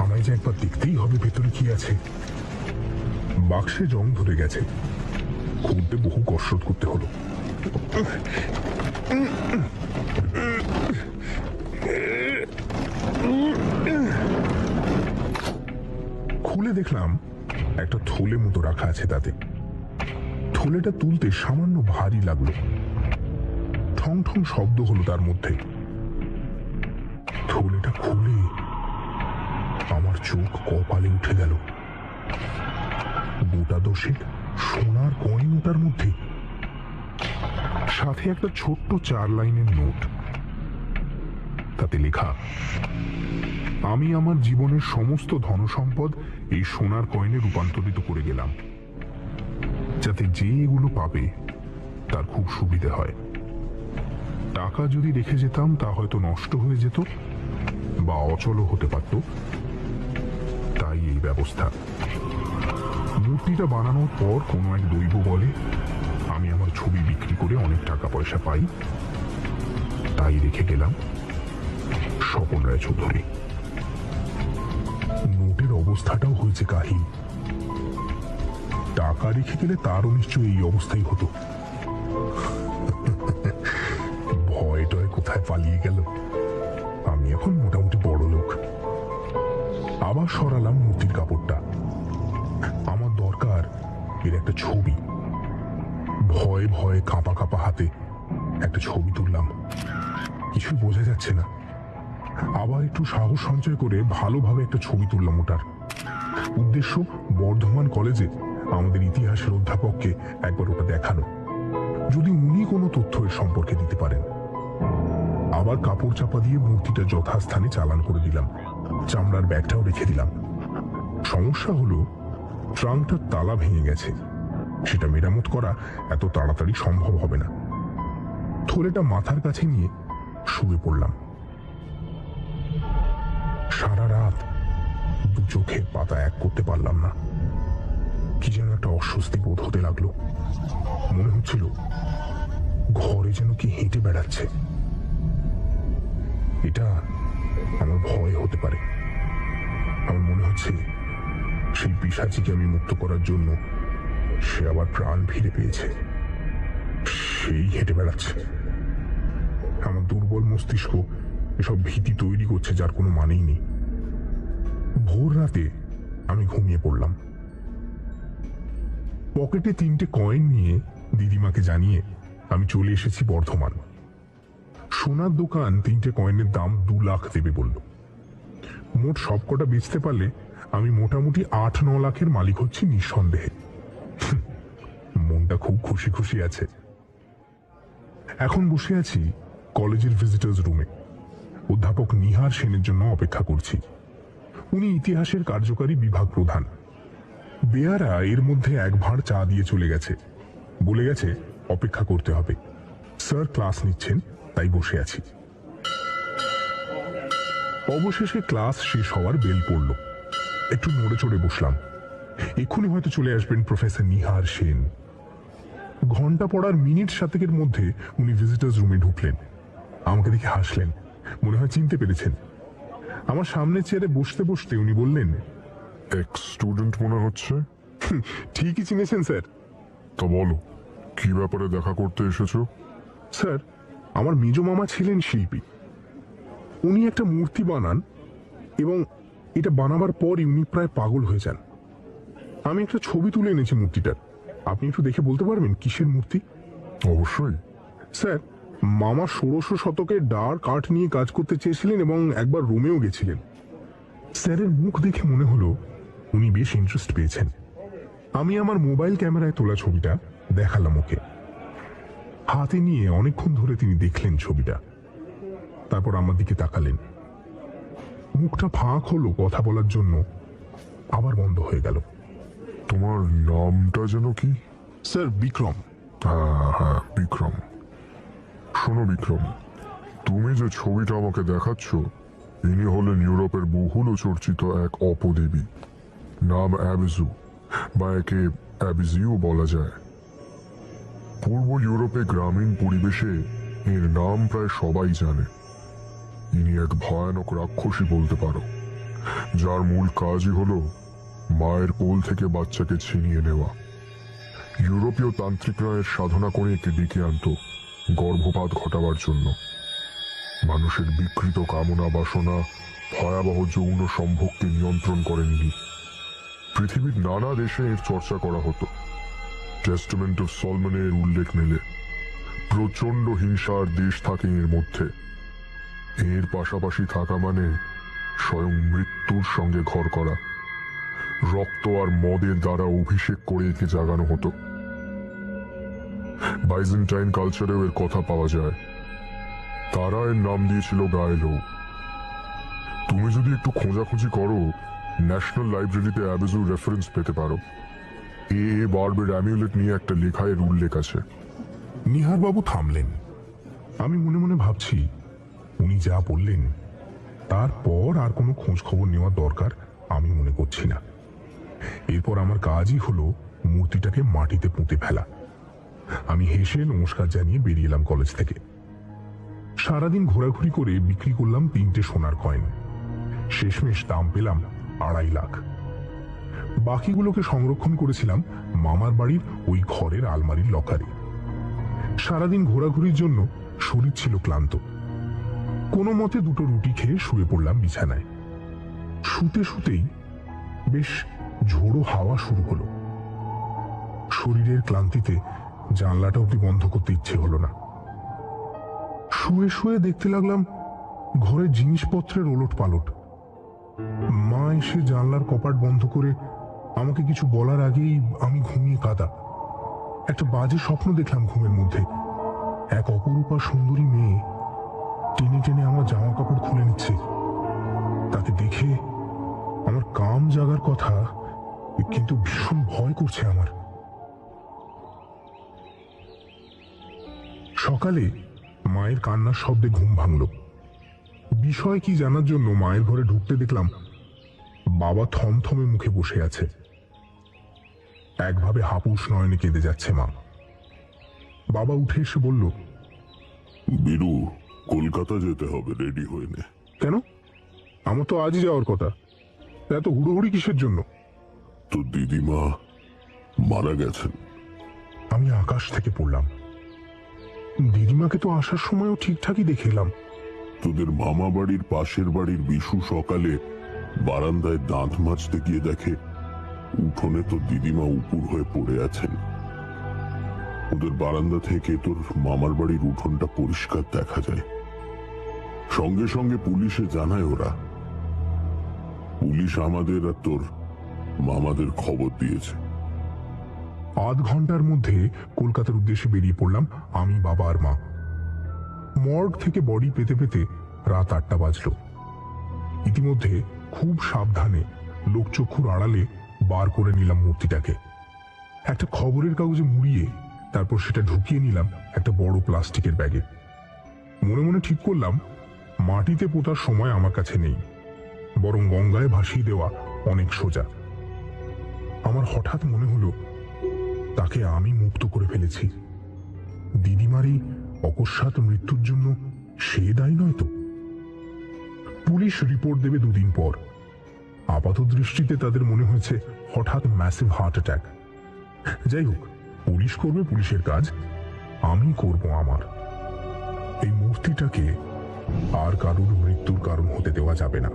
আমায় যে একবার দেখতেই হবে ভেতরে কি আছে। বাক্সে জং ধরে গেছে। খুলতে বহু কসরত করতে হলো। খুলে দেখলাম একটা থলে মতো রাখা আছে তাতে। থলেটা তুলতে সামান্য ভারী লাগলো। ঠং ঠং শব্দ হলো তার মধ্যে। থলেটা খুলে আমার চোখ কপালে উঠে গেল। 2-10 সোনার কয়েন ওটার মধ্যে, সাথে একটা ছোট্ট 4 লাইনের নোট। তাতে লেখা, আমি আমার জীবনের সমস্ত ধনসম্পদ এই সোনার কয়েনে রূপান্তরিত করে গেলাম, যাতে যে এগুলো পাবে তার খুব সুবিধে হয়। টাকা যদি রেখে যেতাম তা হয়তো নষ্ট হয়ে যেত বা অচলও হতে পারত, তাই এই ব্যবস্থা। মূর্তিটা বানানোর পর কোনো এক দৈব বলে আমি আমার ছবি বিক্রি করে অনেক টাকা পয়সা পাই, তাই রেখে গেলাম স্বপন রায়চৌধুরী। নোটের অবস্থাটাও হয়েছে কাহিল। টাকা রেখে গেলে তারও নিশ্চয়ই এই অবস্থাই হতো। ভয় টয় কোথায় পালিয়ে গেল। আমি এখন মোটামুটি বড় লোক। আবার সরালাম মূর্তির কাপড়টা। আমার দরকার এর একটা ছবি। ভয়ে ভয়ে কাঁপা কাঁপা হাতে একটা ছবি তুললাম। কিছু বোঝা যাচ্ছে না। আবার একটু সাহস সঞ্চয় করে ভালোভাবে একটা ছবি তুললাম ওটার। উদ্দেশ্য বর্ধমান কলেজে আমাদের ইতিহাসের অধ্যাপককে একবার ওটা দেখানো, যদি উনি কোনো তথ্য এর সম্পর্কে দিতে পারেন। আবার কাপড় চাপা দিয়ে মূর্তিটা যথাস্থানে চালান করে দিলাম। চামড়ার ব্যাগটাও রেখে দিলাম। সমস্যা হলো ট্রাঙ্কটার তালা ভেঙে গেছে। সেটা মেরামত করা এত তাড়াতাড়ি সম্ভব হবে না। থলেটা মাথার কাছে নিয়ে শুয়ে পড়লাম। সারা রাত দু চোখের পাতা এক করতে পারলাম না। কি যেন একটা অস্বস্তি বোধ হতে লাগলো। মনে হচ্ছিল ঘরে যেন কি হেঁটে বেড়াচ্ছে। এটা আমার ভয় হতে পারে। আমার মনে হচ্ছে সেই পিশাচিকে আমি মুক্ত করার জন্য সে আবার প্রাণ ফিরে পেয়েছে, সেই হেঁটে বেড়াচ্ছে। আমার দুর্বল মস্তিষ্ক এসব ভীতি তৈরি করছে যার কোনো মানেই নেই। ভোর রাতে আমি ঘুমিয়ে পড়লাম। পকেটে 3টে কয়েন নিয়ে দিদিমাকে জানিয়ে আমি চলে এসেছি বর্ধমান। সোনার দোকান 3টে কয়েনের দাম 2 লাখ দেবে বলল। মোট সবকটা বেচতে পারলে আমি মোটামুটি 8-9 লাখের মালিক হচ্ছি নিঃসন্দেহে। মনটা খুব খুশি খুশি আছে। এখন বসে আছি কলেজের ভিজিটার্স রুমে। অধ্যাপক নিহার সেনের জন্য অপেক্ষা করছি। উনি ইতিহাসের কার্যকারী বিভাগ প্রধান। বেয়ারা এর মধ্যে এক ভাঁড় চা দিয়ে চলে গেছে, বলে গেছে অপেক্ষা করতে হবে। স্যার ক্লাস নিচ্ছেন, তাই বসে আছি। অবশেষে ক্লাস শেষ হওয়ার বেল পড়ল। একটু নড়ে চড়ে বসলাম। এক্ষুনি হয়তো চলে আসবেন প্রফেসর নিহার সেন। ঘন্টা পড়ার মিনিট 7 মধ্যে উনি ভিজিটার্স রুমে ঢুকলেন। আমাকে দেখে হাসলেন, মনে হয় চিনতে পেরেছেন। আমার সামনে চেয়ারে বসতে বসতে উনি বললেন, এক্স স্টুডেন্ট মনে হচ্ছে। ঠিকই চিনেছেন স্যার। তা বলো, কি ব্যাপারে দেখা করতে এসেছো? স্যার, আমার মেজ মামা ছিলেন শিল্পী। উনি একটা মূর্তি বানান এবং এটা বানাবার পরই উনি প্রায় পাগল হয়ে যান। আমি একটা ছবি তুলে এনেছি মূর্তিটার। আপনি একটু দেখে বলতে পারবেন কিসের মূর্তি? অবশ্যই। স্যার, মামা 1600 শতকে ডার্ক আর্ট নিয়ে কাজ করতে চেয়েছিলেন এবং একবার রোমেও গেছিলেন। স্যারের মুখ দেখে মনে হলো উনি বেশ ইন্টারেস্ট পেয়েছেন। আমি আমার মোবাইল ক্যামেরায় তোলা ছবিটা দেখালাম ওকে। হাতে নিয়ে অনেকক্ষণ ধরে তিনি দেখলেন ছবিটা, তারপর আমার দিকে তাকালেন। মুখটা ফাঁক হলো কথা বলার জন্য, আবার বন্ধ হয়ে গেল। তোমার নামটা যেন কি? স্যার, বিক্রম। হ্যাঁ, বিক্রম। শোনো বিক্রম, তুমি যে ছবিটা আমাকে দেখাচ্ছ, ইনি হলেন ইউরোপের বহুল চর্চিত এক অপদেবী। নাম অ্যাবিজু, বা একে অ্যাবিজিও বলা যায়। পূর্ব ইউরোপে গ্রামীণ পরিবেশে এর নাম প্রায় সবাই জানে। ইনি এক ভয়ানক রাক্ষসী বলতে পারো, যার মূল কাজই হলো মায়ের কোল থেকে বাচ্চাকে ছিনিয়ে নেওয়া। ইউরোপীয় তান্ত্রিকরা এর সাধনা করে একে ডেকে আনত গর্ভপাত ঘটাবার জন্য। মানুষের বিকৃত কামনা বাসনা, ভয়াবহ যৌন সম্ভোগকে নিয়ন্ত্রণ করেন ইনি। পৃথিবীর নানা দেশে এর চর্চা করা হতো। টেস্টামেন্ট অফ সলমনে এর উল্লেখ মেলে। প্রচন্ড হিংসার দেশ থাকে এর মধ্যে। এর পাশাপাশি থাকা মানে স্বয়ং মৃত্যুর সঙ্গে ঘর করা। রক্ত আর মদের দ্বারা অভিষেক করে একে জাগানো হতো। বাইজেন্টাইন কালচারেও এর কথা পাওয়া যায়। তারা এর নাম দিয়েছিল গায়েলো। তুমি যদি একটু খোঁজাখুঁজি করো, ন্যাশনাল লাইব্রেরিতে অ্যাবিজুর রেফারেন্স পেতে পারো। এ বার্বের অ্যামিউলেট নিয়ে একটা লেখা এর উল্লেখ আছে। নিহারবাবু থামলেন। আমি মনে মনে ভাবছি, উনি যা বললেন তারপর আর কোনো খোঁজ খবর নেওয়ার দরকার আমি মনে করছি না। এরপর আমার কাজই হলো মূর্তিটাকে মাটিতে পুঁতে ফেলা। আমি হেসে নমস্কার জানিয়ে বেরিয়ে এলাম কলেজ থেকে। সারাদিন ঘোরাঘুরি করে বিক্রি করলাম 3টে সোনার কয়েন। শেষমেশ দাম পেলাম 2.5 লাখ। বাকিগুলোকে সংরক্ষণ করেছিলাম মামার বাড়ির ওই ঘরের আলমারির লকারে। সারাদিন ঘোরাঘুরির জন্য শরীর ছিল ক্লান্ত। কোনো মতে 2টো রুটি খেয়ে শুয়ে পড়লাম বিছানায়। শুতে শুতেই বেশ ঝোড়ো হাওয়া শুরু হলো। শরীরের ক্লান্তিতে জানলাটা অব্দি বন্ধ করতে ইচ্ছে হলো না। শুয়ে শুয়ে দেখতে লাগলাম ঘরের জিনিসপত্রের ওলট পালট। মা এসে জানলার কপাট বন্ধ করে আমাকে কিছু বলার আগেই আমি ঘুমিয়ে কাঁদা। একটা বাজে স্বপ্ন দেখলাম ঘুমের মধ্যে। এক অপরূপা সুন্দরী মেয়ে টেনে টেনে আমার জামা কাপড় খুলে নিচ্ছে। তাকে দেখে আমার কাম জাগার কথা, কিন্তু ভীষণ ভয় করছে আমার। সকালে মায়ের কান্নার শব্দে ঘুম ভাঙল। বিষয় কি জানার জন্য মায়ের ঘরে ঢুকতে দেখলাম বাবা থমথমে মুখে বসে আছে। একভাবে হাপুস নয়নে কেঁদে যাচ্ছে মা। বাবা উঠে এসে বলল, বীরু, কলকাতা যেতে হবে, রেডি হয়ে নে। কেন? আমার তো আজই যাওয়ার কথা। এত হুড়োহুড়ি কিসের জন্য? তোর দিদিমা মারা গেছেন। আমি আকাশ থেকে পড়লাম। দিদিমাকে তো আসার সময়ও ঠিকঠাকই দেখে এলাম। তোদের মামা বাড়ির পাশের বাড়ির বিশু সকালে বারান্দায় দাঁত মাজতে গিয়ে দেখে উঠোনে তোর দিদিমা উপুর হয়ে পড়ে আছেন। ওদের বারান্দা থেকে তোর মামার বাড়ির উঠোনটা পরিষ্কার দেখা যায়। সঙ্গে সঙ্গে পুলিশে জানায় ওরা। পুলিশ আমাদের আর তোর মামাদের খবর দিয়েছে। আধ ঘন্টার মধ্যে কলকাতার উদ্দেশ্যে বেরিয়ে পড়লাম আমি, বাবা আর মা। মর্গ থেকে বডি পেতে পেতে রাত 8টা বাজলো। ইতিমধ্যে খুব সাবধানে লোকচক্ষুর আড়ালে বার করে নিলাম মূর্তিটাকে। একটা খবরের কাগজে মুড়িয়ে তারপর সেটা ঢুকিয়ে নিলাম একটা বড় প্লাস্টিকের ব্যাগে। মনে মনে ঠিক করলাম মাটিতে পোতার সময় আমার কাছে নেই, বরং গঙ্গায় ভাসিয়ে দেওয়া অনেক সোজা। আমার হঠাৎ মনে হলো তাকে আমি মুক্ত করে ফেলেছি। দিদিমার এই অকস্মাৎ মৃত্যুর জন্য সে দায়ী নয় তো? পুলিশ রিপোর্ট দেবে 2 দিন পর। আপাত দৃষ্টিতে তাদের মনে হয়েছে হঠাৎ ম্যাসিভ হার্ট অ্যাটাক। যাই হোক, পুলিশ করবে পুলিশের কাজ, আমি করব আমার। এই মূর্তিটাকে আর কারুর মৃত্যুর কারণ হতে দেওয়া যাবে না।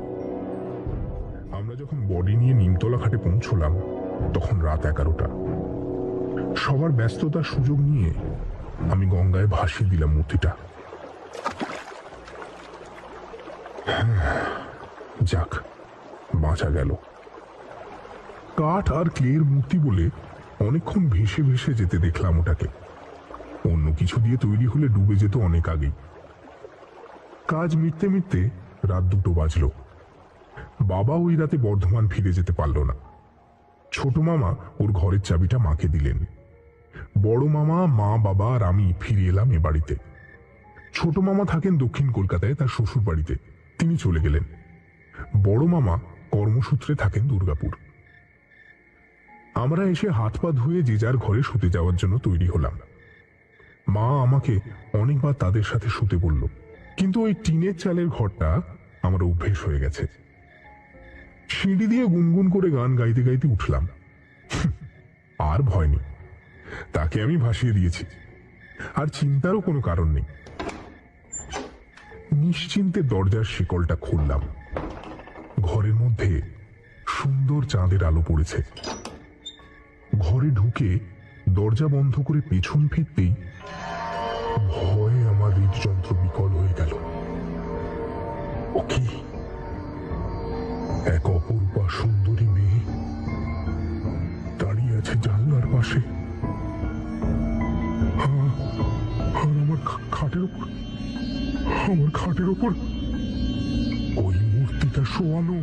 আমরা যখন বডি নিয়ে নিমতলা ঘাটে পৌঁছলাম তখন রাত 11টা। সবার ব্যস্ততার সুযোগ নিয়ে আমি গঙ্গায় ভাসিয়ে দিলাম মূর্তিটা। যাক, বাঁচা গেল। কাঠ আর ক্লের মূর্তি বলে অনেকক্ষণ ভেসে ভেসে যেতে দেখলাম ওটাকে। অন্য কিছু দিয়ে তৈরি হলে ডুবে যেত অনেক আগেই। কাজ মিটতে মিটতে রাত 2টো বাজলো। বাবা ওই রাতে বর্ধমান ফিরে যেতে পারল না। ছোট মামা ওর ঘরের চাবিটা মাকে দিলেন। বড় মামা, মা, বাবা আর আমি ফিরে এলাম এ বাড়িতে। ছোট মামা থাকেন দক্ষিণ কলকাতায় তার শ্বশুর বাড়িতে, তিনি চলে গেলেন। বড় মামা কর্মসূত্রে থাকেন দুর্গাপুর। আমরা এসে হাত পা ধুয়ে যে যার ঘরে শুতে যাওয়ার জন্য তৈরি হলাম। মা আমাকে অনেকবার তাদের সাথে শুতে বলল, কিন্তু ওই টিনের চালের ঘরটা আমার অভ্যেস হয়ে গেছে। সিঁড়ি দিয়ে গুনগুন করে গান গাইতে গাইতে উঠলাম। আর ভয় নেই, তাকে আমি ভাসিয়ে দিয়েছি, আর চিন্তারও কোনো কারণ নেই। নিশ্চিন্তে দরজার শিকলটা খুললাম। ঘরের মধ্যে সুন্দর চাঁদের আলো পড়েছে। ঘরে ঢুকে দরজা বন্ধ করে পেছন ফিরতেই ভয়ে আমার হৃদযন্ত্র বিকল হয়ে গেল। ও কি? এক অপরূপা সুন্দরী মেয়ে দাঁড়িয়ে আছে জানলার পাশে। আর আমার খাটের ওপর ওই মূর্তিটা শোয়ানো।